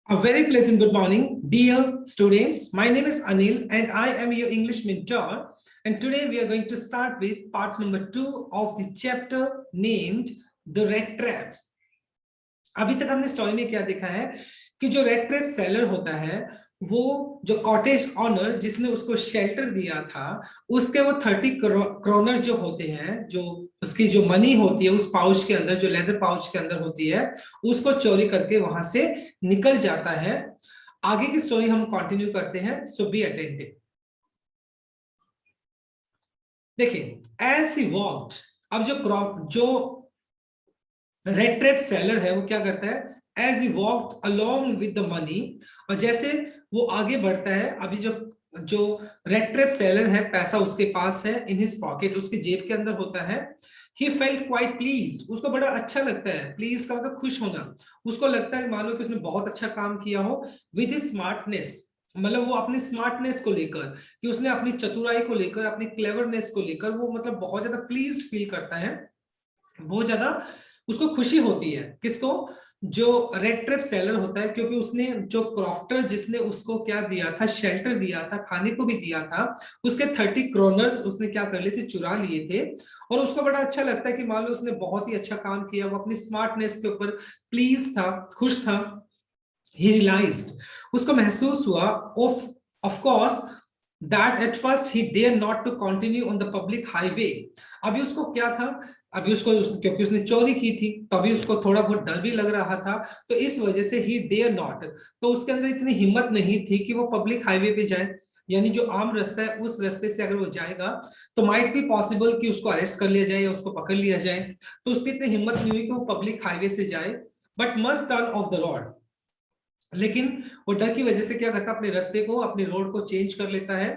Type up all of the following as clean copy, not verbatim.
A very pleasant good morning, dear students. My name is Anil and I am your English mentor. And today we are going to start with part number 2 of the chapter named The Rat Trap. अभी तक हमने story में क्या देखा है कि जो red trap seller होता है वो जो कॉटेज ऑनर जिसने उसको शेल्टर दिया था उसके वो 30 क्रोनर जो होते हैं, जो उसकी जो मनी होती है उस पाउच के अंदर, जो लेदर पाउच के अंदर होती है, उसको चोरी करके वहां से निकल जाता है। आगे की स्टोरी हम कंटिन्यू करते हैं, सो बी अटेंटिव। देखिए, एज ही वॉक्ड, अब जो रेड ट्रैप सेलर है वो क्या करता है, as he walked along with the money, और जैसे वो आगे बढ़ता है, अभी जो जो रेड ट्रैप सेलर है पैसा उसके पास है, इन हिज पॉकेट, उसके जेब के अंदर होता है। ही फेल्ट क्वाइट प्लीज्ड, उसको बड़ा अच्छा लगता है, प्लीज का मतलब खुश होना, उसको लगता है मान लो कि उसने बहुत अच्छा काम किया हो, विद हिज स्मार्टनेस, मतलब वो अपनी स्मार्टनेस को लेकर, कि उसने अपनी चतुराई को लेकर, अपनी क्लेवरनेस को लेकर वो मतलब बहुत ज्यादा प्लीज्ड फील करता है, बहुत ज्यादा उसको खुशी होती है। किसको? जो रेड ट्रैप सेलर होता है, क्योंकि उसने जो क्रॉफ्टर जिसने उसको क्या दिया था, शेल्टर दिया था, खाने को भी दिया था, उसके 30 क्रोनर्स उसने क्या कर लिए थे, चुरा लिए थे। और उसको बड़ा अच्छा लगता है कि मान लो उसने बहुत ही अच्छा काम किया, वो अपनी स्मार्टनेस के ऊपर प्लीज था, खुश था। ही रियलाइज्ड, उसको महसूस हुआ, of course that at first he dare not to continue on the public highway। अभी उसको क्या था, अभी उसको क्योंकि उसने चोरी की थी तो अभी उसको थोड़ा बहुत डर भी लग रहा था, तो इस वजह से he dare not, तो उसके अंदर इतनी हिम्मत नहीं थी कि वो पब्लिक हाईवे पे जाए, यानी जो आम रास्ता है उस रास्ते से अगर वो जाएगा तो माइट बी पॉसिबल कि उसको अरेस्ट कर लिया जाए या उसको पकड़ लिया जाए, तो उसकी इतनी हिम्मत नहीं हुई कि वो पब्लिक हाईवे से जाए, but must turn off the road. लेकिन वो डर की वजह से क्या करता है, अपने रास्ते को, अपने रोड को चेंज कर लेता है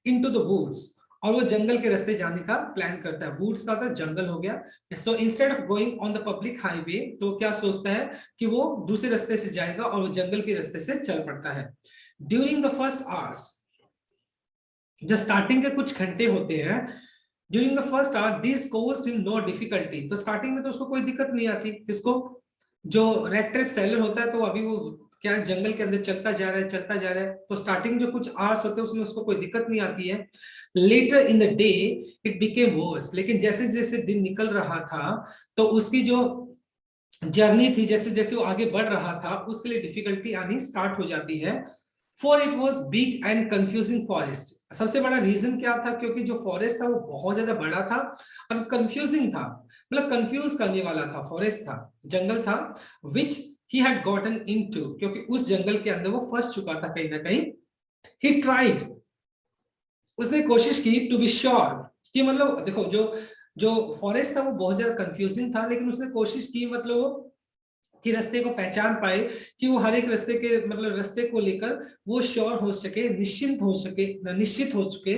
इनटू द वुड्स, और वो जंगल के रास्ते जाने का प्लान करता है। वुड्स का तो जंगल हो गया। So instead of going on the public highway, तो क्या सोचता है कि वो दूसरे रास्ते से जाएगा और वो जंगल के रास्ते से चल पड़ता है। ड्यूरिंग द फर्स्ट आवर्स, जो स्टार्टिंग के कुछ घंटे होते हैं, during the first hour this caused him no difficulty, तो स्टार्टिंग में तो उसको कोई दिक्कत नहीं आती। किसको? जो रेड ट्रैप सेलर होता है, तो अभी वो क्या जंगल के अंदर चलता जा रहा है, चलता जा रहा है, तो स्टार्टिंग जो कुछ आवर्स होते हैं उसमें उसको कोई दिक्कत नहीं आती है। Later in the day it became worse, लेकिन जैसे जैसे दिन निकल रहा था तो उसकी जो जर्नी थी, जैसे जैसे वो आगे बढ़ रहा था उसके लिए डिफिकल्टी आनी स्टार्ट हो जाती है। For it was big and confusing forest, सबसे बड़ा रीजन क्या था, क्योंकि जो फॉरेस्ट था वो बहुत ज्यादा बड़ा था और कंफ्यूजिंग था, मतलब कंफ्यूज करने वाला था, फॉरेस्ट था, जंगल था, विच ही हैड गॉटन इनटू, क्योंकि उस जंगल के अंदर वो फंस चुका था कहीं ना कहीं। ही ट्राइड, उसने कोशिश की टू बी श्योर, कि मतलब देखो जो जो फॉरेस्ट था वो बहुत ज्यादा कंफ्यूजिंग था, लेकिन उसने कोशिश की मतलब कि रास्ते को पहचान पाए, कि वो हर एक रास्ते के मतलब रास्ते को लेकर वो श्योर हो सके, निश्चिंत हो सके, निश्चित हो चुके,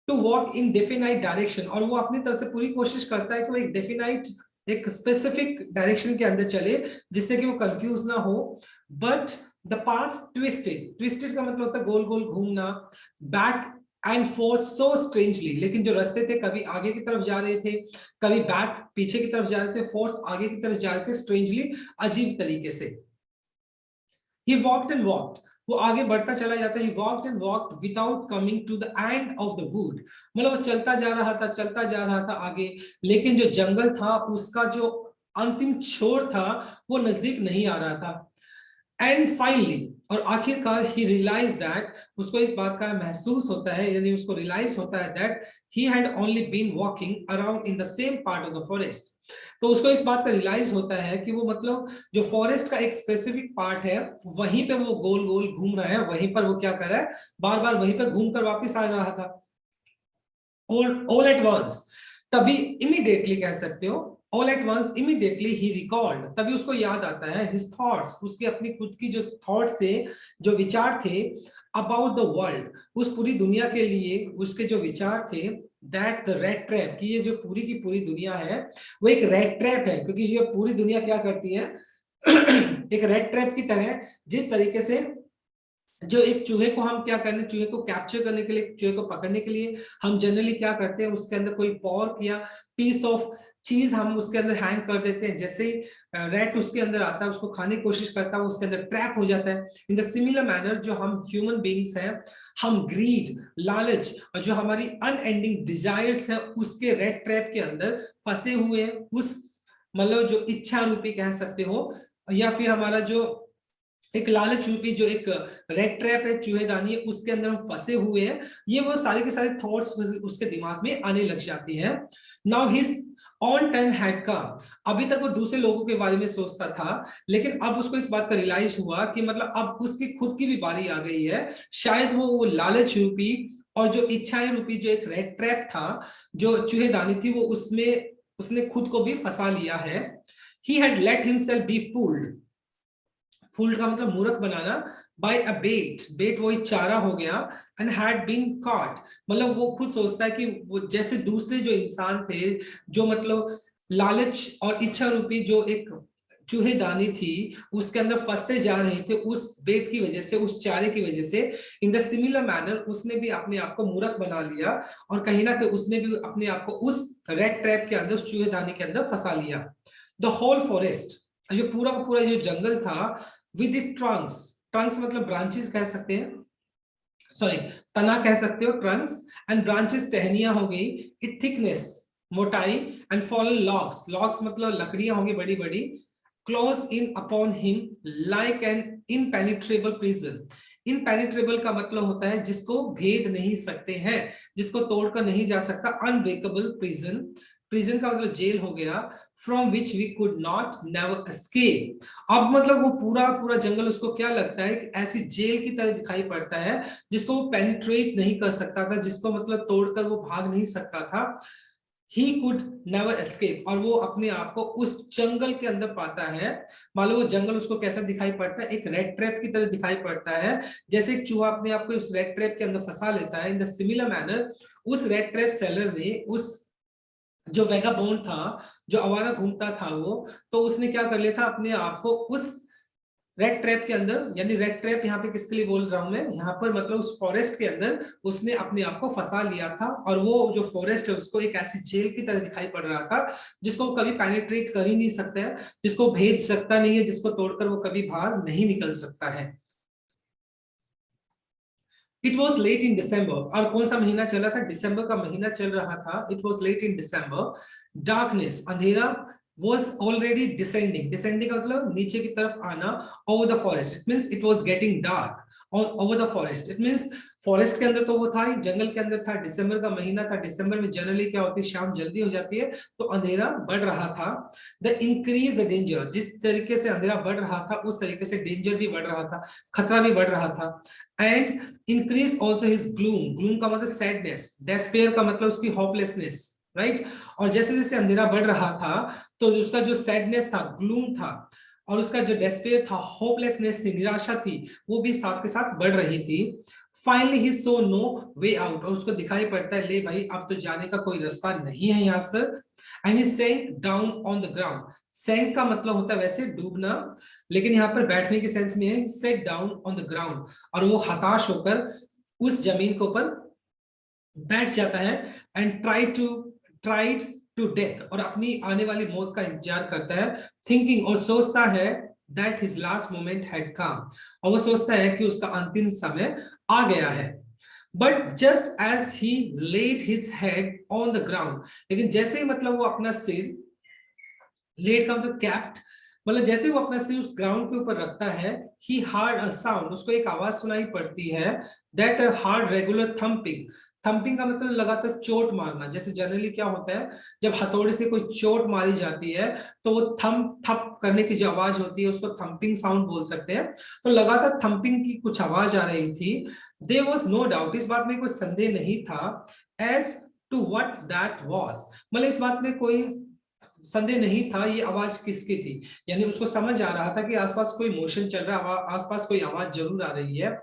to walk in definite direction, और वो अपनी तरफ से पूरी कोशिश करता है कि वो एक डेफिनाइट, एक स्पेसिफिक डायरेक्शन के अंदर चले जिससे कि वो कंफ्यूज ना हो। But the path twisted, twisted का मतलब होता है गोल गोल घूमना, back and fourth so strangely, लेकिन जो रास्ते थे कभी आगे की तरफ जा रहे थे, कभी बैक पीछे की तरफ जा रहे थे, फोर्थ आगे की तरफ जा रहे थे, स्ट्रेंजली, अजीब तरीके से। He walked and walked, वो आगे बढ़ता चला जाता है। He walked and walked without coming to the end of the wood, मतलब वो चलता जा रहा था, चलता जा रहा था आगे, लेकिन जो जंगल था उसका जो अंतिम छोर था वो नजदीक नहीं आ रहा था। एंड फाइनली, और आखिरकार, ही रियलाइज दैट, उसको इस बात का महसूस होता है, यानी उसको रियलाइज होता है that he had only been walking around in the same part of the forest, तो उसको इस बात का रियलाइज होता है कि वो मतलब जो फॉरेस्ट का एक स्पेसिफिक पार्ट है वहीं पे वो गोल गोल घूम रहा है, वहीं पर वो क्या कर रहा है, बार बार वहीं पर घूम कर वापिस आ रहा था। all at once, तभी इमीडिएटली कह सकते हो, all at once immediately he recalled, तभी उसको याद आता है, his thoughts, उसकी अपनी खुद की जो थॉट थे, जो विचार थे, about the world, उस पूरी दुनिया के लिए उसके जो विचार थे, that the rat trap, कि ये जो पूरी की पूरी दुनिया है वो एक रेड ट्रैप है, क्योंकि ये पूरी दुनिया क्या करती है एक रेड ट्रैप की तरह, जिस तरीके से जो एक चूहे को हम क्या करने, चूहे को कैप्चर करने के लिए, चूहे को पकड़ने के लिए हम जनरली क्या करते हैं, उसके अंदर कोई पॉर्क या पीस ऑफ चीज हम उसके अंदर हैंग कर देते हैं। जैसे ही रैट उसके अंदर आता है, उसको खाने की कोशिश करता है, वो उसके अंदर ट्रैप हो जाता है। इन द सिमिलर मैनर जो हम ह्यूमन बीइंग्स हैं, हम ग्रीड, लालच और जो हमारी अनएंडिंग डिजायर्स है उसके रेड ट्रैप के अंदर फंसे हुए हैं। उस मतलब जो इच्छा रूपी कह सकते हो, या फिर हमारा जो एक लालच रूपी जो एक रेड ट्रैप है, चूहेदानी है, उसके अंदर हम फंसे हुए हैं। ये वो सारे के सारे थॉट्स उसके दिमाग में आने लग जाती हैं। Now his on turn had come. अभी तक वो दूसरे लोगों के बारे में सोचता था, लेकिन अब उसको इस बात का रियलाइज हुआ कि मतलब अब उसकी खुद की भी बारी आ गई है। शायद वो लालच रूपी और जो इच्छाएं रूपी जो एक रेड ट्रैप था, जो चूहेदानी थी, वो उसमें उसने खुद को भी फंसा लिया है। He had late himself B fooled. Fooled का मतलब मूर्ख बनाना। बाय अ बेट, बेट वही चारा हो गया। एंड हैड बीन कॉट, मतलब वो खुद सोचता है कि वो जैसे दूसरे जो इंसान थे, जो मतलब लालच और इच्छा रूपी जो एक चूहेदानी थी उसके अंदर फंसते जा रहे थे उस बेट की वजह से, उस चारे की वजह से। इन द सिमिलर मैनर उसने भी अपने आप को मूर्ख बना लिया, और कहीं ना कहीं उसने भी अपने आप को उस रेड ट्रैप के अंदर, उस चूहेदानी के अंदर फंसा लिया। द होल फॉरेस्ट, जो पूरा का पूरा जो जंगल था, विद इट ट्रंक्स, ट्रंक्स मतलब ब्रांचेस कह सकते हैं, सॉरी तना कह सकते हो, ट्रंक्स एंड ब्रांचेस टहनियां हो गई, इट थिकनेस मोटाई, एंड फॉलन लॉग्स, लॉग्स मतलब लकड़ियां होंगी बड़ी बड़ी, close in upon him like an impenetrable prison. Impenetrable का मतलब होता है जिसको भेद नहीं सकते हैं, जिसको तोड़कर नहीं जा सकता, अनब्रेकेबल प्रिजन। प्रिजन का मतलब जेल हो गया, from which we could not never escape. अब मतलब वो पूरा पूरा जंगल उसको क्या लगता है कि ऐसी जेल की तरह दिखाई पड़ता है, जिसको वो पेनिट्रेट नहीं कर सकता था, जिसको मतलब तोड़कर वो भाग नहीं सकता था। ही कुड नेवर एस्केप, और वो अपने आप को उस जंगल के अंदर पाता है। मान लो वो जंगल उसको कैसा दिखाई पड़ता है, एक रेड ट्रैप की तरह दिखाई पड़ता है। जैसे एक चूहा अपने आप को उस रेड ट्रैप के अंदर फंसा लेता है, इन द सिमिलर मैनर उस रेड ट्रैप सेलर ने, उस जो वेगाबोंड था, जो आवारा घूमता था वो, तो उसने क्या कर लिया था, अपने आप को उस रेड ट्रैप के अंदर, यानी रेड ट्रैप यहाँ पे किसके लिए बोल रहा हूं मैं, यहाँ पर मतलब उस फॉरेस्ट के अंदर उसने अपने आप को फंसा लिया था। और वो जो फॉरेस्ट है उसको एक ऐसी जेल की तरह दिखाई पड़ रहा था, जिसको वो कभी पेनिट्रेट कर ही नहीं सकता है, जिसको भेज सकता नहीं है, जिसको तोड़कर वो कभी बाहर नहीं निकल सकता है। It was late in December, और कौन सा महीना चला था, दिसंबर का महीना चल रहा था। It was late in December, darkness अंधेरा was already descending, descending का मतलब नीचे की तरफ आना, over the forest, it means it was getting dark over the forest, it means forest के अंदर तो वो था ही, जंगल के अंदर था, दिसंबर का महीना था, दिसंबर में जनरली क्या होती है, शाम जल्दी हो जाती है, तो अंधेरा बढ़ रहा था। द इंक्रीज द डेंजर, जिस तरीके से अंधेरा बढ़ रहा था उस तरीके से डेंजर भी बढ़ रहा था, खतरा भी बढ़ रहा था। And increase also his gloom, gloom का मतलब सैडनेस, डेस्पेयर का मतलब उसकी होपलेसनेस, राइट। और जैसे जैसे अंधेरा बढ़ रहा था, तो उसका जो सैडनेस था, ग्लूम था, और उसका जो डेस्पेयर था, होपलेसनेस थी, निराशा थी, वो भी साथ के साथ बढ़ रही थी। Finally he saw no way out, और उसको दिखाई पड़ता है, ले भाई अब तो जाने का कोई रास्ता नहीं है यहाँ से। And he sank down on the ground, sank का मतलब होता है वैसे डूबना, लेकिन यहाँ पर बैठने के सेंस में है, set down on the ground, और वो हताश होकर उस जमीन के ऊपर बैठ जाता है। एंड ट्राइड टू डेथ, और अपनी आने वाली मौत का इंतजार करता है, थिंकिंग, और सोचता है that his last moment had come, और वो सोचता है कि उसका अंतिम समय आ गया है। But just as he laid his head on the ground, लेकिन जैसे ही मतलब वो अपना सिर, लेड का मतलब कैप्ट, मतलब जैसे वो अपना सिर उस ग्राउंड के ऊपर रखता है, ही हार्ड अ साउंड, उसको एक आवाज सुनाई पड़ती है, that hard regular thumping. Thumping का मतलब लगातार चोट मारना, जैसे जनरली क्या होता है, जब हथौड़े से कोई चोट मारी जाती है, तो वो थंप थप करने की जो आवाज होती है उसको थंपिंग साउंड बोल सकते हैं। तो लगातार थंपिंग की कुछ आवाज आ रही थी। देयर वाज नो डाउट, इस बात में कोई संदेह नहीं था, as to what that was, मतलब इस बात में कोई संदेह नहीं था ये आवाज किसकी थी, यानी उसको समझ आ रहा था कि आसपास कोई मोशन चल रहा है, आसपास कोई आवाज जरूर आ रही है।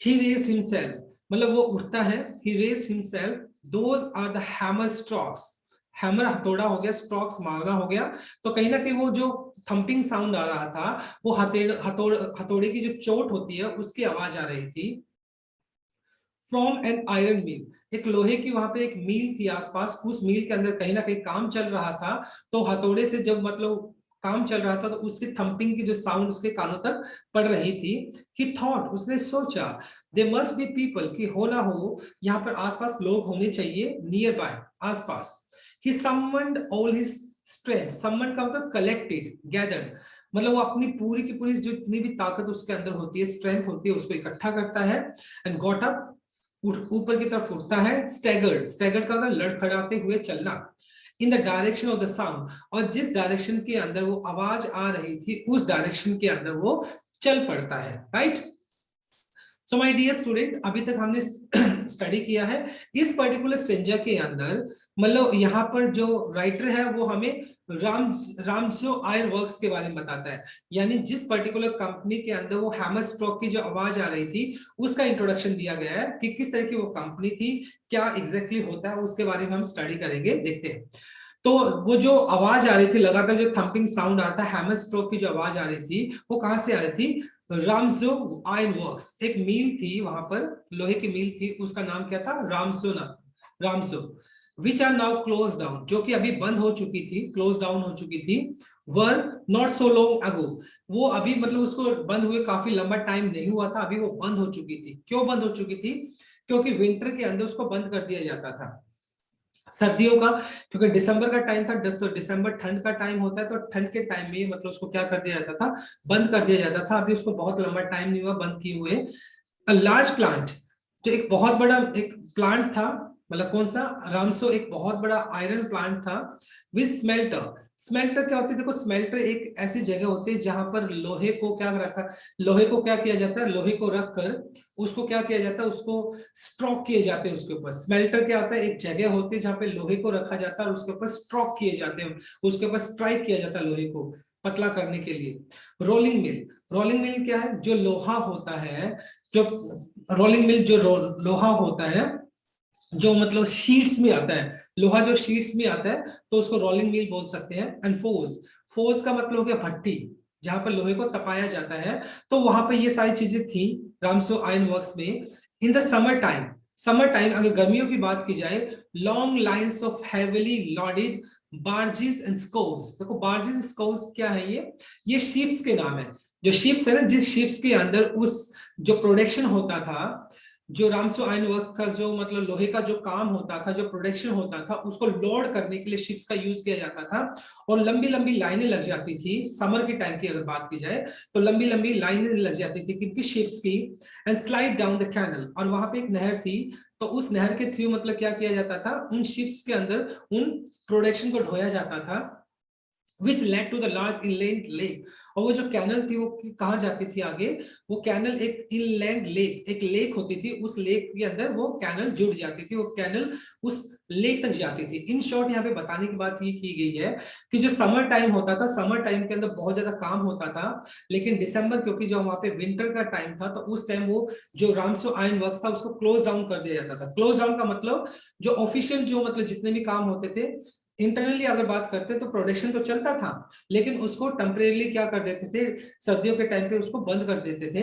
ही रेज्ड हिमसेल्फ, मतलब वो उठता है, he raised himself, those are the hammer strokes, hammer हथौड़ा हो गया, स्ट्रोक्स मारना हो गया, तो कहीं ना कहीं वो जो थंपिंग साउंड आ रहा था, वो हथौड़े की जो चोट होती है उसकी आवाज आ रही थी। फ्रॉम एन आयरन मिल, एक लोहे की वहां पे एक मील थी आसपास, उस मील के अंदर कहीं ना कहीं काम चल रहा था। तो हथौड़े से जब मतलब काम चल रहा था तो उसकी थंपिंग की जो साउंड उसके कानों तक पड़ रही थी। ही थॉट, उसने सोचा, दे मस्ट बी पीपल, कि हो ना हो यहाँ पर आसपास लोग होने चाहिए, नियर बाय, आसपास। ही समवन्ड ऑल हिज स्ट्रेंथ, समवन का मतलब कलेक्टेड, गैदर्ड, मतलब वो अपनी पूरी की पूरी जो जितनी भी ताकत उसके अंदर होती है, स्ट्रेंथ होती है, उसको इकट्ठा करता है। एंड गॉट अप, ऊपर की तरफ उठता है। स्टैगर्ड, स्टैगर्ड का मतलब लड़खड़ाते हुए चलना। In the direction of the sound, और जिस डायरेक्शन के अंदर वो आवाज आ रही थी उस डायरेक्शन के अंदर वो चल पड़ता है, right. So my dear student, अभी तक हमने स्टडी किया है इस पर्टिकुलर स्ट्रेंजर के अंदर। मतलब यहाँ पर जो राइटर है वो हमें रामजो आयरन वर्क्स के बारे में बताता है, यानी जिस पर्टिकुलर कंपनी के अंदर वो हैमर स्ट्रोक की जो आवाज आ रही थी उसका इंट्रोडक्शन दिया गया है कि किस तरह की वो कंपनी थी, क्या एग्जैक्टली होता है, उसके बारे में हम स्टडी करेंगे, देखते हैं। तो वो जो आवाज आ रही थी, लगातार जो थंपिंग साउंड आता है, हैमर स्ट्रोक की जो आवाज आ रही थी, वो कहां से आ रही थी? रामजो आयरन वर्क्स, एक मील थी वहां पर, लोहे की मील थी, उसका नाम क्या था? रामजो, which are now close down, जो कि अभी बंद हो चुकी थी, क्लोज डाउन हो चुकी थी। Were not so long ago, वो अभी मतलब उसको बंद हुए काफी लंबा टाइम नहीं हुआ था, अभी वो बंद हो चुकी थी। क्यों बंद हो चुकी थी? क्योंकि विंटर के अंदर उसको बंद कर दिया जाता था, सर्दियों का, क्योंकि दिसंबर का टाइम था, दिसंबर ठंड का टाइम होता है, तो ठंड के टाइम में मतलब उसको क्या कर दिया जाता था? बंद कर दिया जाता था। अभी उसको बहुत लंबा टाइम नहीं हुआ बंद किए हुए। अ लार्ज प्लांट, जो एक बहुत बड़ा एक प्लांट था, मतलब कौन सा? रामसो एक बहुत बड़ा आयरन प्लांट था। विद स्मेल्टर, स्मेल्टर क्या होती है? देखो, स्मेल्टर एक ऐसी जगह होती है जहां पर लोहे को क्या रखा, लोहे को क्या किया जाता है? लोहे को रख कर उसको क्या किया जाता है? उसको स्ट्रोक किए जाते हैं उसके ऊपर। स्मेल्टर क्या होता है? एक जगह होती है जहां पे लोहे को रखा जाता है और उसके ऊपर स्ट्रोक किए जाते हैं, उसके ऊपर स्ट्राइक किया जाता है लोहे को पतला करने के लिए। रोलिंग मिल, रोलिंग मिल क्या है? जो लोहा होता है, जो रोलिंग मिल जो लोहा होता है, जो मतलब शीट्स में आता है, लोहा जो शीट्स में आता है, तो उसको रोलिंग मिल बोल सकते हैं। एंड फोर्स, फोर्स का मतलब हो गया भट्टी, जहां पर लोहे को तपाया जाता है। तो वहां पर ये सारी चीजें थी रामसो आयरन वर्क्स में। In the summer time, summer time अगर गर्मियों की बात की जाए, long lines of heavily loaded barges and scows, देखो बार्जेस एंड स्कोव्स क्या है? ये शिप्स के नाम है। जो शिप्स है ना, जिस शिप्स के अंदर उस जो प्रोडक्शन होता था, जो रामसो आयरन वर्क था, जो मतलब लोहे का जो काम होता था, जो प्रोडक्शन होता था, उसको लोड करने के लिए शिप्स का यूज किया जाता था। और लंबी लंबी लाइनें लग जाती थी, समर के टाइम की अगर बात की जाए तो लंबी लंबी लाइनें लग जाती थी किनकी? शिप्स की। And slide down the canal, और वहां पे एक नहर थी, तो उस नहर के थ्रू मतलब क्या किया जाता था? उन शिप्स के अंदर उन प्रोडक्शन को ढोया जाता था, which led to the large inland lake। और वो जो कैनल थी वो कहाँ जाती थी आगे? वो कैनल एक इनलैंड लेक, एक लेक होती थी, उस लेक के अंदर वो कैनल जुड़ जाती थी, वो कैनल उस लेक तक जाती थी। इन शॉर्ट यहाँ पे बताने की बात ये की गई है कि जो समर टाइम होता था, समर टाइम के अंदर बहुत ज्यादा काम होता था, लेकिन दिसंबर, क्योंकि जो वहां पे विंटर का टाइम था, तो उस टाइम वो जो रामसो आयरन वर्क्स था उसको क्लोज डाउन कर दिया जाता था। क्लोज डाउन का मतलब जो ऑफिशियल जो मतलब जितने भी काम होते थे, इंटरनली अगर बात करते तो प्रोडक्शन तो चलता था, लेकिन उसको टेम्परेली क्या कर देते थे? सर्दियों के टाइम पे उसको बंद कर देते थे।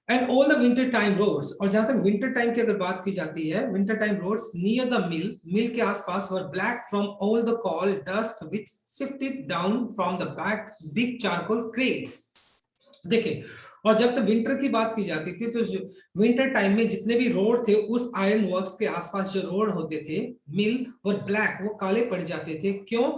And all the winter time roads, और जहां तक विंटर टाइम की अगर बात की जाती है, winter time roads near the mill, mill के आसपास, were black from all the coal dust which sifted down from the back big charcoal crates. देखिए, और जब तक विंटर की बात की जाती थी तो विंटर टाइम में जितने भी रोड थे उस आयरन वर्क्स के आसपास जो रोड होते थे, मिल, वो ब्लैक, वो काले पड़ जाते थे। क्यों?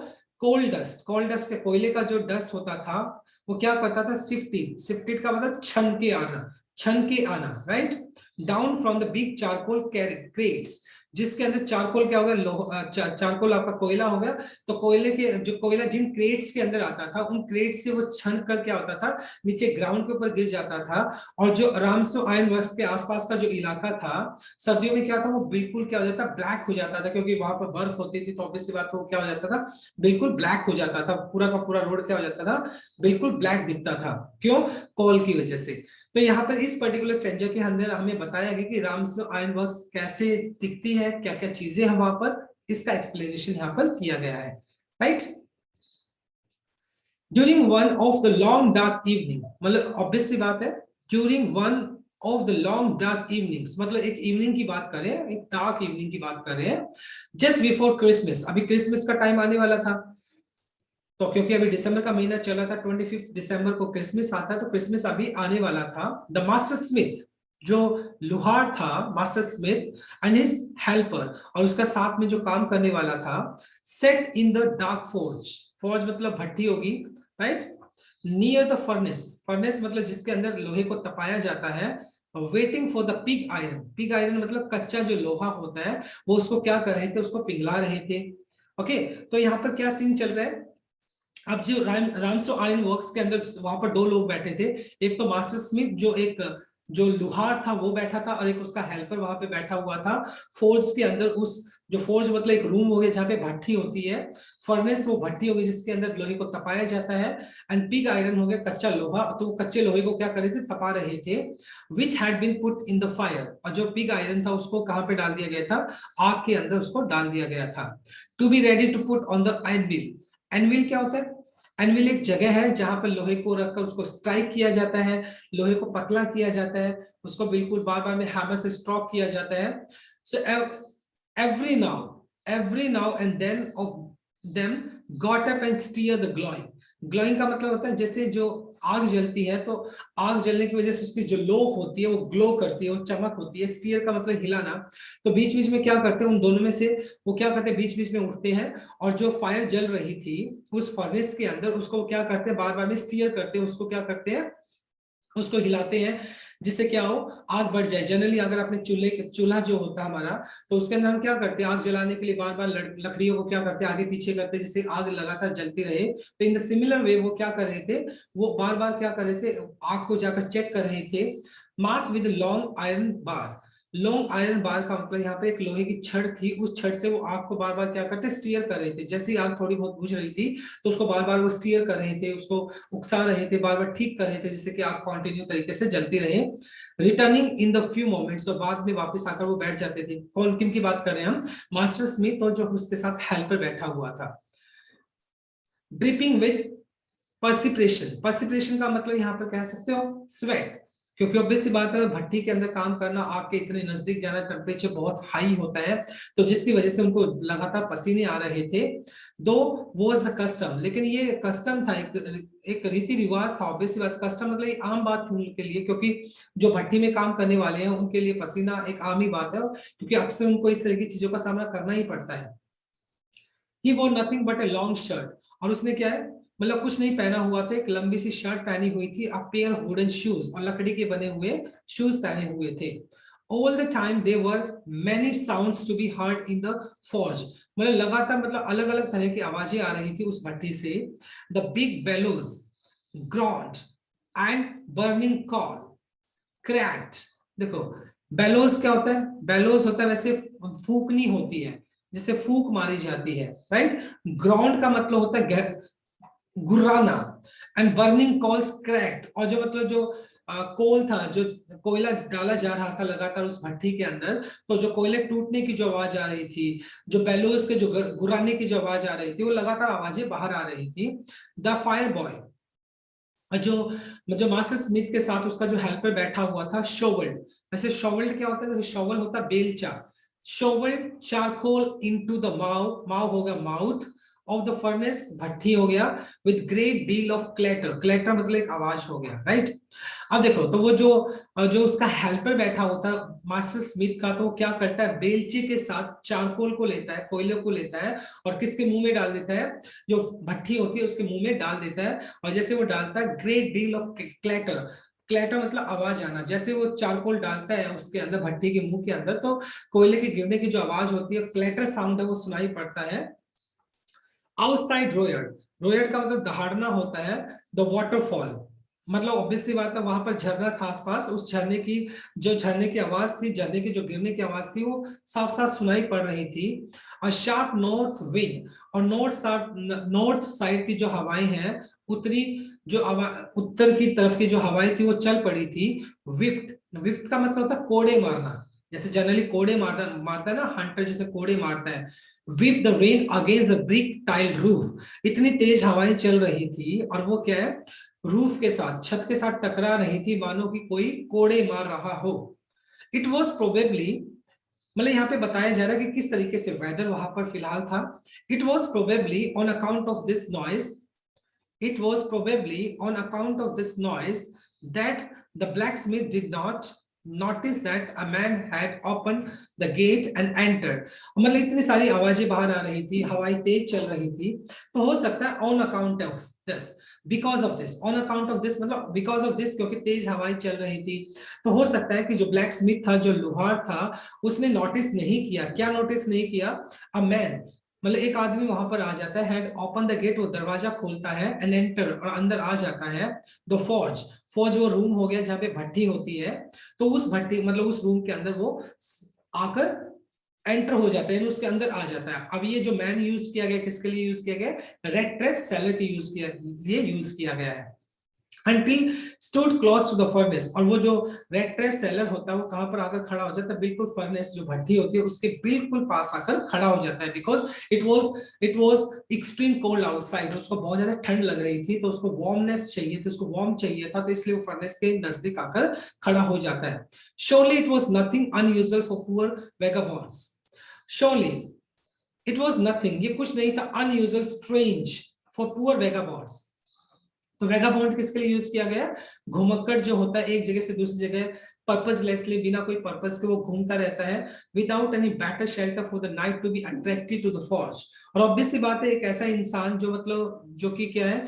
कोल्ड डस्ट, कोल्ड डस्ट के कोयले का जो डस्ट होता था वो क्या करता था? सिफ्टेड, सिफ्टेड का मतलब छन के आना, छन के आना, right. Down from the big charcoal crates, जिसके अंदर चारकोल क्या हो गया? चारकोल आपका कोयला हो गया। तो कोयले के जो कोयला जिन क्रेट्स के अंदर आता था, उन क्रेट्स से वो छन कर क्या होता था? नीचे ग्राउंड के ऊपर गिर जाता था। और जो रामसो आयरन वर्क्स के आसपास का जो इलाका था, सर्दियों में क्या था? वो बिल्कुल क्या हो जाता? ब्लैक हो जाता था, क्योंकि वहां पर बर्फ होती थी, तो ऑब्वियस सी बात है वो क्या हो जाता था? बिल्कुल ब्लैक हो जाता था, पूरा का पूरा रोड क्या हो जाता था? बिल्कुल ब्लैक दिखता था। क्यों? कोल की वजह से। तो यहाँ पर इस पर्टिकुलर स्ट्रेंजर के अंदर हमें बताया गया कि रामसो आयरन वर्क्स कैसे दिखती है, क्या क्या चीजें हैं वहां पर, इसका एक्सप्लेनेशन यहाँ पर किया गया है, right. During one of the long dark evening, मतलब ऑब्वियस सी बात है, during one of the long dark evenings, मतलब एक इवनिंग की बात करें, एक डार्क इवनिंग की बात करें, जस्ट बिफोर क्रिसमस, अभी क्रिसमस का टाइम आने वाला था, तो क्योंकि अभी दिसंबर का महीना चला था, 25 दिसंबर को क्रिसमस आता है, तो क्रिसमस अभी आने वाला था। द मास्टर स्मिथ, जो लोहार था, master Smith and his helper, और उसका साथ में जो काम करने वाला था, set in the dark forge, forge मतलब भट्टी होगी, right, near the furnace, furnace मतलब जिसके अंदर लोहे को तपाया जाता है, waiting for the pig iron, pig iron मतलब कच्चा जो लोहा होता है, वो उसको क्या कर रहे थे, उसको पिघला रहे थे। ओके, तो यहाँ पर क्या सीन चल रहा है, अब जो रामसो आयरन वर्क्स के अंदर वहां पर दो लोग बैठे थे, एक तो मास्टर स्मिथ जो एक जो लोहार था वो बैठा था, और एक उसका हेल्पर वहां पे बैठा हुआ था फोर्ज के अंदर। उस जो फोर्ज मतलब एक रूम हो गया जहाँ पे भट्टी होती है, फर्नेस वो भट्टी होगी जिसके अंदर लोहे को तपाया जाता है, एंड पिग आयरन हो गया कच्चा लोहा, तो वो कच्चे लोहे को क्या कर रहे थे, तपा रहे थे, which had been put in the fire, और जो पिग आयरन था उसको कहाँ पे डाल दिया गया था, आग के अंदर उसको डाल दिया गया था, to be ready to put on the anvil. Anvil क्या होता है, एनविल एक जगह है जहां पर लोहे को रखकर उसको स्ट्राइक किया जाता है, लोहे को पतला किया जाता है, उसको बिल्कुल बार बार में हैमर से स्ट्रोक किया जाता है। सो every now and then of them got up and steer the glowing, glowing का मतलब होता है जैसे जो आग जलती है, तो आग जलने की वजह से उसकी जो लो होती है वो ग्लो करती है, वो चमक होती है, स्टीयर का मतलब हिलाना, तो बीच बीच में क्या करते हैं उन दोनों में से वो क्या करते हैं, बीच बीच में उठते हैं, और जो फायर जल रही थी उस फर्नेस के अंदर उसको क्या करते हैं, बार बार में स्टीयर करते हैं, उसको क्या करते हैं, उसको हिलाते हैं, जिससे क्या हो, आग बढ़ जाए। जनरली अगर अपने चूल्हा जो होता है हमारा, तो उसके अंदर हम क्या करते हैं, आग जलाने के लिए बार बार लकड़ियों को क्या करते हैं, आगे पीछे करते हैं, जिससे आग लगातार जलती रहे। तो इन द सिमिलर वे वो क्या कर रहे थे, वो बार बार क्या कर रहे थे, आग को जाकर चेक कर रहे थे। Mass with long iron bar, long iron bar का मतलब यहाँ पे एक लोहे की छड़ थी, उस छड़ से वो आग को बार बार क्या करते, स्टीयर कर रहे थे, जैसे ही आग थोड़ी बहुत बुझ रही थी तो उसको बार बार वो स्टीयर कर रहे थे, उसको उकसा रहे थे, बार बार ठीक कर रहे थे, जिससे कि आग कंटिन्यू तरीके से जलती रहे। Returning in the few moments, और बाद में वापस आकर वो बैठ जाते थे। कौन, किन की बात कर रहे हैं हम, मास्टर स्मिथ और जो उसके साथ हेल्पर बैठा हुआ था। ड्रिपिंग विद पर्सिप्रेशन, पर्सिप्रेशन का मतलब यहाँ पर कह सकते हो स्वेट, क्योंकि ऑब्वियस सी बात है भट्टी के अंदर काम करना, आग के इतने नजदीक जाना, टेम्परेचर बहुत हाई होता है, तो जिसकी वजह से उनको लगातार पसीने आ रहे थे। दो वाज द कस्टम, लेकिन ये कस्टम था, एक रीति रिवाज था, ऑब्वियस सी बात, कस्टम मतलब एक आम बात थी उनके लिए, क्योंकि जो भट्टी में काम करने वाले हैं उनके लिए पसीना एक आम ही बात है, क्योंकि अक्सर उनको इस तरह की चीजों का सामना करना ही पड़ता है। He wore nothing but a long shirt, और उसने क्या है, मतलब कुछ नहीं पहना हुआ था, एक लंबी सी शर्ट पहनी हुई थी, अ पेयर वुडन शूज, और लकड़ी के बने हुए शूज पहने हुए थे। All the time there were many sounds to be heard in the forge, मतलब लगातार मतलब अलग अलग तरह की आवाजें आ रही थी उस भट्टी से। The big bellows groaned and burning coal cracked, देखो बेलोज क्या होता है, बेलोज होता है वैसे फूकनी होती है, जिसे फूक मारी जाती है, राइट। ग्राउंड का मतलब होता है गुर्राना, एंड बर्निंग कॉल्स क्रैक्ड, और जो मतलब जो कोल था, जो कोयला डाला जा रहा था लगातार उस भट्टी के अंदर, तो जो कोयले टूटने की जो आवाज आ रही थी, जो बेलोज के जो गुर्राने की जो आवाज आ रही थी, वो लगातार आवाजें बाहर आ रही थी। द फायर बॉय, जो मतलब मास्टर स्मिथ के साथ उसका जो हेल्पर बैठा हुआ था, शोवल्ड, वैसे शोवल्ड क्या होता है, शोवल होता है बेलचा, shovelled charcoal into the mouth, mouth होगा माउथ ऑफ द फर्नेस, भट्टी हो गया, with great deal of clatter, clatter मतलब एक आवाज हो गया, राइट। अब देखो, तो वो जो जो उसका हेल्पर बैठा होता है मास्टर स्मिथ का, तो वो क्या करता है, बेलचे के साथ चारकोल को लेता है, कोयले को लेता है, और किसके मुंह में डाल देता है, जो भट्टी होती है उसके मुंह में डाल देता है, और जैसे वो डालता है, great deal of clatter, clatter मतलब आवाज आना, जैसे वो चारकोल डालता है उसके अंदर भट्टी के मुंह के अंदर, तो कोयले के गिरने की जो आवाज होती है, क्लैटर साउंड है, वो सुनाई पड़ता है। आउटसाइड रोयड, रोयड का मतलब दहाड़ना होता है। द वाटरफॉल मतलब ऑब्वियसली बात है, वहां पर झरना था आसपास, उस झरने की जो झरने की आवाज थी, झरने की जो गिरने की आवाज थी, वो साफ साफ सुनाई पड़ रही थी। और शार्प नॉर्थ विंड, और नॉर्थ साइड की जो हवाएं हैं, उत्तरी जो उत्तर की तरफ की जो हवाएं थी वो चल पड़ी थी। विफ्ट, विफ्ट का मतलब होता है कोड़े मारना, जैसे जनरली कोड़े मारता मारता है ना हंटर, जैसे कोड़े मारता है, with the rain against the brick tile roof, इतनी तेज हवाएं चल रही थी और वो क्या है, रूफ के साथ, छत के साथ टकरा रही थी, मानो कि कोई कोड़े मार रहा हो। इट वॉज प्रोबेबली, मतलब यहाँ पे बताया जा रहा है कि किस तरीके से वेदर वहां पर फिलहाल था। It was probably on account of this noise, it was probably on account of this noise that the blacksmith did not notice that a man had opened the gate and entered। मतलब इतनी सारी आवाजें बाहर आ रही थी, हवाएं तेज चल रही थी, तो हो सकता है on account of this, because of this, on account of this मतलब because of this, क्योंकि तेज हवाएं चल रही थी, तो हो सकता है कि जो ब्लैक स्मिथ था, जो लोहार था, उसने नोटिस नहीं किया। क्या नोटिस नहीं किया? अ मैन, मतलब एक आदमी वहां पर आ जाता है, हैड ओपन द गेट, वो दरवाजा खोलता है, एंड एंटर, और अंदर आ जाता है द फॉर्ज। फॉर्ज वो रूम हो गया जहाँ पे भट्टी होती है, तो उस भट्टी मतलब उस रूम के अंदर वो आकर एंटर हो जाता है, उसके अंदर आ जाता है। अब ये जो मैन यूज किया गया, किसके लिए यूज किया गया? रेड ट्रैप सेलर के लिए यूज किया गया है। Until stood close to the furnace, और वो जो रेड ट्रैप सेलर होता है वो कहां पर आकर खड़ा हो जाता है? बिल्कुल फर्नेस जो भट्टी होती है उसके बिल्कुल पास आकर खड़ा हो जाता है। Because it was extreme cold outside, उसको बहुत ज्यादा ठंड लग रही थी, तो उसको वार्मनेस चाहिए थी, उसको वार्म चाहिए था, तो इसलिए वो फर्नेस के नजदीक आकर खड़ा हो जाता है। Surely it was nothing unusual for poor vagabonds. Surely it was nothing, ये कुछ नहीं था, unusual, strange for poor vagabonds। तो वेगाबॉन्ड किसके लिए यूज किया गया? घुमक्कड़ जो होता है एक जगह से दूसरी जगह पर्पसलेसली, बिना कोई पर्पस के वो घूमता रहता है, without any better shelter for the night to be attracted to the forge. और ऑब्वियस सी बात है, एक ऐसा इंसान जो मतलब जो कि क्या है,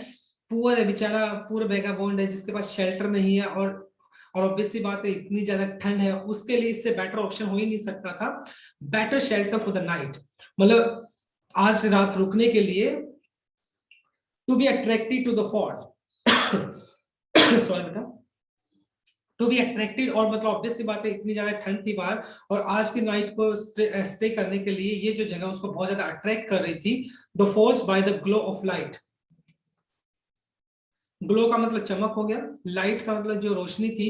पुअर है बेचारा, पूरा वेगाबॉन्ड है, जिसके पास शेल्टर नहीं है, और ऑब्वियस सी बात है इतनी ज्यादा ठंड है, उसके लिए इससे बेटर ऑप्शन हो ही नहीं सकता था, better shelter for the night, मतलब आज रात रुकने के लिए, to be attracted to the forge, sorry बेटा, टू बी अट्रैक्टेड, और मतलब ऑब्वियस सी बात है इतनी ज्यादा ठंड थी बाहर, और आज की नाइट को स्टे करने के लिए ये जो जगह उसको बहुत ज्यादा अट्रैक्ट कर रही थी। The force by the glow of light, glow का मतलब चमक हो गया, लाइट का मतलब जो रोशनी थी,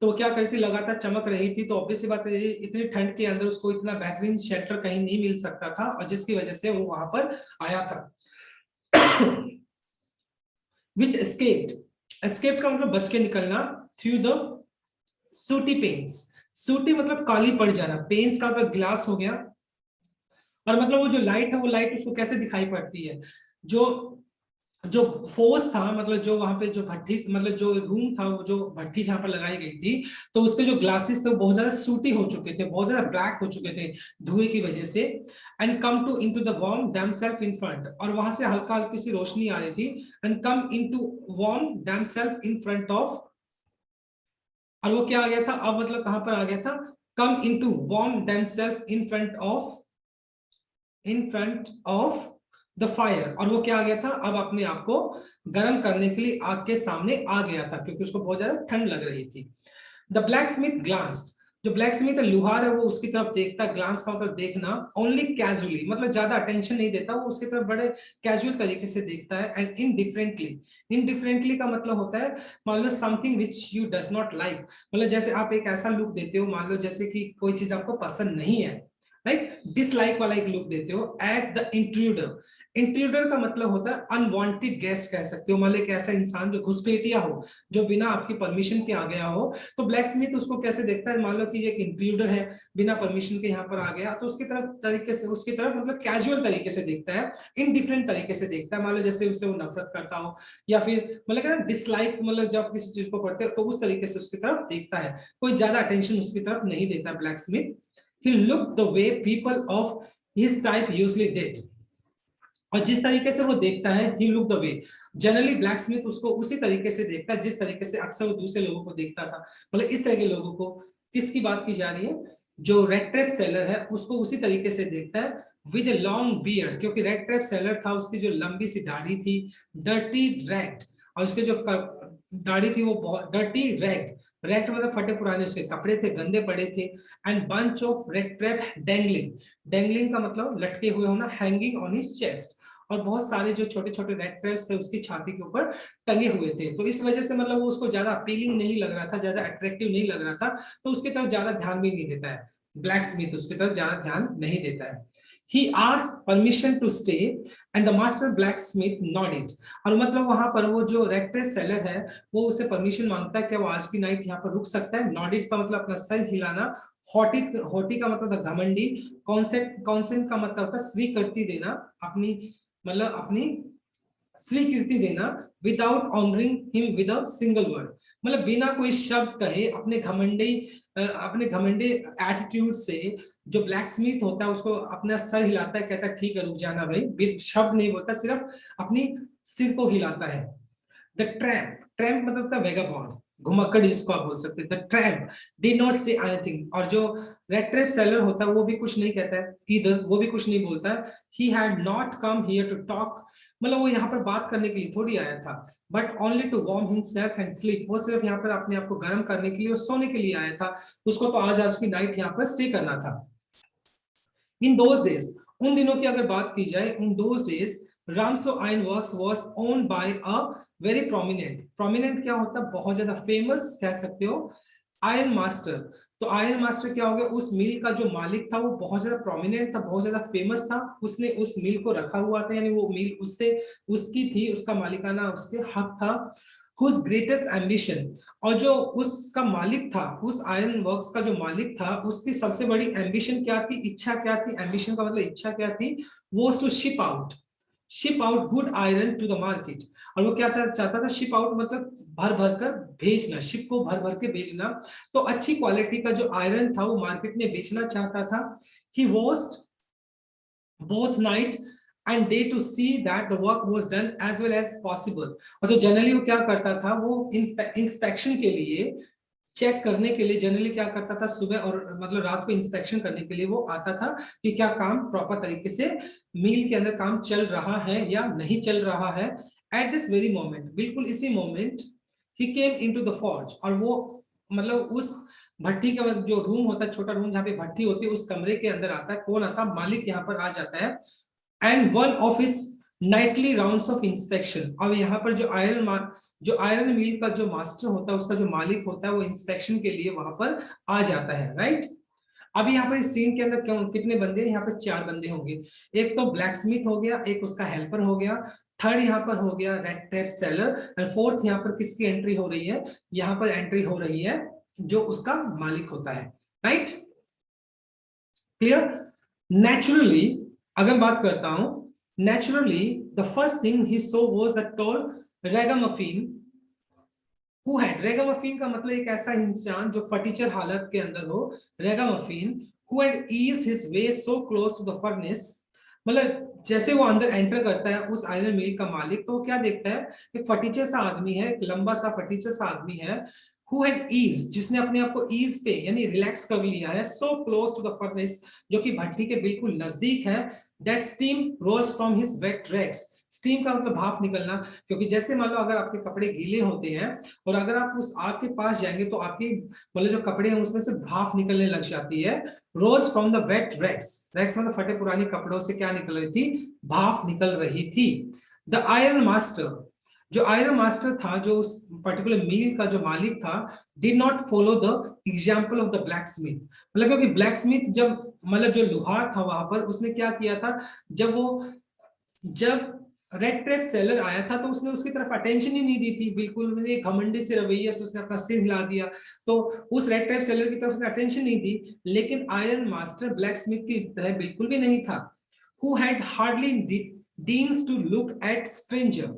तो वो क्या करी थी, लगातार चमक रही थी, तो ऑब्वियस सी बात है इतनी ठंड के अंदर उसको इतना बेहतरीन शेल्टर कहीं नहीं मिल सकता था, और जिसकी वजह से वो वहां पर आया था। विच एस्केप का मतलब बच के निकलना, थ्रू द सूटी पेन्स, सूटी मतलब काली पड़ जाना, पेन्स का मतलब ग्लास हो गया, और मतलब वो जो लाइट है, वो लाइट उसको कैसे दिखाई पड़ती है, जो जो फोर्स था, मतलब जो वहां पे जो भट्टी, मतलब जो रूम था, वो जो भट्टी जहां पर लगाई गई थी, तो उसके जो ग्लासेस थे वो बहुत ज्यादा सूटी हो चुके थे, बहुत ज्यादा ब्लैक हो चुके थे धुएं की वजह से। And come to into the warm themselves in front, और वहां से हल्का हल्की सी रोशनी आ रही थी, and come into warm themselves in front of, और वो क्या आ गया था अब, मतलब कहां पर आ गया था, come into warm themselves in front of the fire, और वो क्या आ गया था अब, अपने आप को गर्म करने के लिए आग के सामने आ गया था, क्योंकि उसको बहुत ज्यादा ठंड लग रही थी। द ब्लैक स्मिथ ग्लांस्ड, जो ब्लैक स्मिथ है, लोहार है, वो उसकी तरफ देखता, ग्लांस का मतलब देखना, ओनली कैजुअली, मतलब ज्यादा अटेंशन नहीं देता, वो उसकी तरफ बड़े कैजुअल तरीके से देखता है, एंड इनडिफरेंटली, इनडिफरेंटली का मतलब होता है, मान लो something which you does not like, मतलब जैसे आप एक ऐसा लुक देते हो, मान लो जैसे कि कोई चीज आपको पसंद नहीं है, लाइक डिसलाइक वाला एक लुक देते हो, एट द इंट्रूडर। इंट्रूडर का मतलब होता है अनवांटेड गेस्ट, कह सकते हो, मतलब एक ऐसा इंसान जो घुसपैठिया हो, जो बिना आपकी परमिशन के आ गया हो, तो ब्लैक स्मिथ उसको कैसे देखता है, मान लो कि एक इंट्रूडर है, बिना परमिशन के यहाँ पर आ गया, तो उसकी तरफ तरीके से, उसकी तरफ मतलब कैजुअल तरीके से देखता है, इनडिफरेंट तरीके से देखता है, मान लो जैसे उससे वो नफरत करता हो, या फिर मतलब डिसलाइक, मतलब जब किसी चीज को पढ़ते हो तो उस तरीके से उसकी तरफ देखता है, कोई ज्यादा अटेंशन उसकी तरफ नहीं देता black Smith. He looked the way people of his type usually did, और जिस तरीके से वो देखता है, he looked the way, generally black Smith उसको उसी तरीके से देखता है जिस तरीके से अक्सर वो दूसरे लोगों को देखता था, मतलब इस तरह के लोगों को, किसकी बात की जा रही है, जो रेड ट्रैप सेलर है उसको उसी तरीके से देखता है, विद ए लॉन्ग बियर्ड, क्योंकि रेड ट्रैप सेलर था, उसकी जो लंबी सी दाढ़ी थी, डर्टी रैग्ड, और उसके जो दाढ़ी थी वो बहुत डर्टी रैग्ड, रैग्ड मतलब फटे पुराने उसके कपड़े थे, गंदे पड़े थे, and bunch of red trap dangling, dangling का मतलब लटके हुए होना, हैंगिंग ऑन हिज चेस्ट, और बहुत सारे जो छोटे छोटे रेड ट्रैप्स थे उसकी छाती के ऊपर टंगे हुए थे, तो इस वजह से मतलब वो उसको ज्यादा अपीलिंग नहीं लग रहा था, ज्यादा अट्रैक्टिव नहीं लग रहा था, तो उसकी तरफ ज्यादा ध्यान भी नहीं देता है, ब्लैक स्मिथ उसकी तरफ ज्यादा ध्यान नहीं देता है। He asked permission to stay and the master blacksmith nodded. और मतलब वहां पर वो जो रेड टेप सेलर है वो उसे परमिशन मांगता है कि वो आज की नाइट यहाँ पर रुक सकता है। नॉडेड का मतलब अपना सर हिलाना, हॉटी हॉटी का मतलब घमंडी, कॉन्सेंट का मतलब होता है स्वीकृति देना, अपनी मतलब अपनी स्वीकृति देना, without honouring him with a single word, मतलब बिना कोई शब्द कहे अपने घमंडी एटीट्यूड से जो ब्लैक स्मिथ होता है उसको अपना सर हिलाता है, कहता है ठीक है रुक जाना भाई, शब्द नहीं बोलता, सिर्फ अपनी सिर को हिलाता है। द ट्रैम्प, ट्रैम्प मतलब होता है वेगाबॉन्ड, घुमक्कड़ जिसको आप बोल सकते हैं। The tramp did not say anything, और जो रेड ट्रैप सेलर होता है वो भी कुछ नहीं कहता है इधर, वो भी कुछ नहीं बोलता है। He had not come here to talk, मतलब वो यहाँ पर बात करने के लिए थोड़ी आया था, but only to warm himself and sleep, वो सिर्फ यहाँ पर अपने आप को गर्म करने के लिए और सोने के लिए आया था, उसको तो आज की नाइट यहाँ पर स्टे करना था। इन दोज डेज, उन दिनों की अगर बात की जाए, उन दोज डेज रामसो iron works was owned by a very prominent, prominent क्या होता है, बहुत ज्यादा फेमस कह सकते हो, आयरन मास्टर। तो आयरन मास्टर क्या हो गया, उस मिल का जो मालिक था वो बहुत ज्यादा प्रोमिनेंट था, बहुत ज्यादा फेमस था, उसने उस मिल को रखा हुआ था, यानी वो मिल उससे उसकी थी, उसका मालिकाना उसके हक था। whose greatest ambition, और जो उसका मालिक था, उस आयरन वर्क्स का जो मालिक था उसकी सबसे बड़ी एम्बिशन क्या थी, इच्छा क्या थी, एम्बिशन का मतलब इच्छा क्या थी, वो to ship out good iron to the market. और वो क्या चाहता था, शिप आउट मतलब भर भर कर भेजना, शिप को भर भर के भेजना, तो अच्छी क्वालिटी का जो आयरन था वो मार्केट में बेचना चाहता था। ही worst both night and day to see that the work was done as well as possible। और तो जनरली वो क्या करता था, वो इंस्पेक्शन के लिए, चेक करने के लिए जनरली क्या करता था, सुबह और मतलब रात को इंस्पेक्शन करने के लिए वो आता था कि क्या काम प्रॉपर तरीके से मील के अंदर काम चल रहा है या नहीं चल रहा है। एट दिस वेरी मोमेंट, बिल्कुल इसी moment, he came into the forge, और वो मतलब उस भट्टी का जो रूम होता है, छोटा रूम जहाँ पे भट्टी होती है, उस कमरे के अंदर आता है, कौन आता है, मालिक यहाँ पर आ जाता है। And one of his Knightley rounds of inspection, और यहाँ पर जो आयरन मिल का जो मास्टर होता है, उसका जो मालिक होता है, वो इंस्पेक्शन के लिए वहां पर आ जाता है, राइट। अब यहाँ पर इस सीन के अंदर क्यों कितने बंदे हैं, यहाँ पर 4 बंदे होंगे, एक तो ब्लैक स्मिथ हो गया, एक उसका हेल्पर हो गया, थर्ड यहाँ पर हो गया रेड टेप सेलर, और फोर्थ यहाँ पर किसकी एंट्री हो रही है, यहाँ पर एंट्री हो रही है जो उसका मालिक होता है, राइट, क्लियर। नेचुरली अगर बात करता हूं, naturally the first thing he saw was the tall ragamuffin who had, ragamuffin का मतलब एक ऐसा इंसान जो फटीचर हालत के अंदर हो, ragamuffin who had eased his way so close to the furnace, मतलब जैसे वो अंदर एंटर करता है उस आयरन मिल का मालिक, तो क्या देखता है, एक फटीचर सा आदमी है, एक लंबा सा फटीचर सा आदमी है, who had ease, जिसने अपने आप को ईज पे यानी रिलैक्स कर लिया है, so close to the furnace, जो कि भट्टी के बिल्कुल नजदीक है, that steam rose from his wet rags, steam का मतलब भाप निकलना, क्योंकि जैसे मान लो अगर आपके कपड़े गीले होते हैं और अगर आप उस आग के पास जाएंगे तो आपकी मतलब जो कपड़े हैं उसमें से भाप निकलने लग जाती है। Rose from the wet rags, rags मतलब फटे पुरानी कपड़ों से क्या निकल रही थी, भाप निकल रही थी। द आयरन मास्टर, जो आयरन मास्टर था, जो उस पर्टिकुलर मील का जो मालिक था, did not follow the example of the black Smith, मतलब क्योंकि ब्लैक स्मिथ जब मतलब जो लोहार था वहां पर, उसने क्या किया था, जब रेड टेप सेलर आया था तो उसने उसकी तरफ अटेंशन ही नहीं दी थी, बिल्कुल एक घमंडी से रवैये से उसने अपना सिर हिला दिया, तो उस रेड टेप सेलर की तरफ उसने अटेंशन नहीं दी। लेकिन आयरन मास्टर ब्लैक स्मिथ की तरह बिल्कुल भी नहीं था, who had hardly deigns to look at stranger,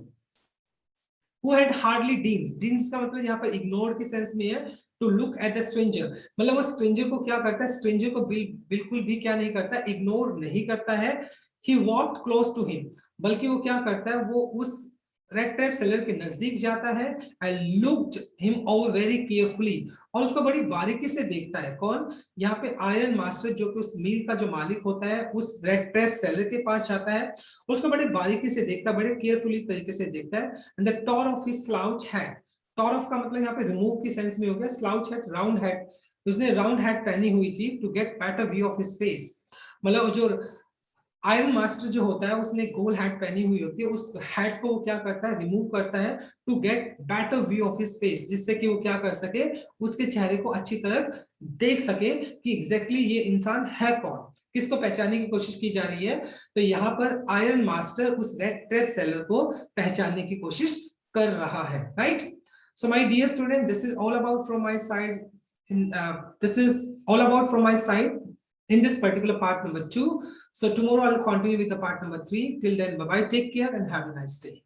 who had hardly deigns का मतलब यहाँ पर इग्नोर के सेंस में है, to look at the stranger, मतलब वो स्ट्रेंजर को क्या करता है, स्ट्रेंजर को बिल्कुल भी क्या नहीं करता, इग्नोर नहीं करता है। ही वॉक्ड क्लोज टू हिम, बल्कि वो क्या करता है, वो उस रेड टेप सेलर के नजदीक जाता है, and looked him over very carefully, और उसको बड़ी बारीकी से देखता है, कौन, यहाँ पे आयरन मास्टर जो कि उस मील का जो मालिक होता है, उस रेड टेप सेलर के पास जाता है, उसको बड़ी बारीकी से देखता है, बड़े केयरफुली तरीके से देखता है। And the tore off his slouch hat, tore off का मतलब यहाँ पे रिमूव की सेंस में हो गया, स्लाउच हैट राउंड हैट, उसने राउंड हैट पहनी हुई थी, to get better view of his face, मतलब जो आयरन मास्टर जो होता है उसने गोल हैट पहनी हुई होती है, उस हैट को वो क्या करता है, रिमूव करता है to get better view of his face, जिससे कि वो क्या कर सके, उसके चेहरे को अच्छी तरह देख सके कि एग्जैक्टली ये इंसान है कौन, किसको पहचानने की कोशिश की जा रही है। तो यहाँ पर आयरन मास्टर उस रेड ट्रेप सेलर को पहचानने की कोशिश कर रहा है, right. So my dear student, this is all about from my side, this is all about from my side in this particular part number 2. So tomorrow I'll continue with the part number 3. Till then, bye bye, take care and have a nice day.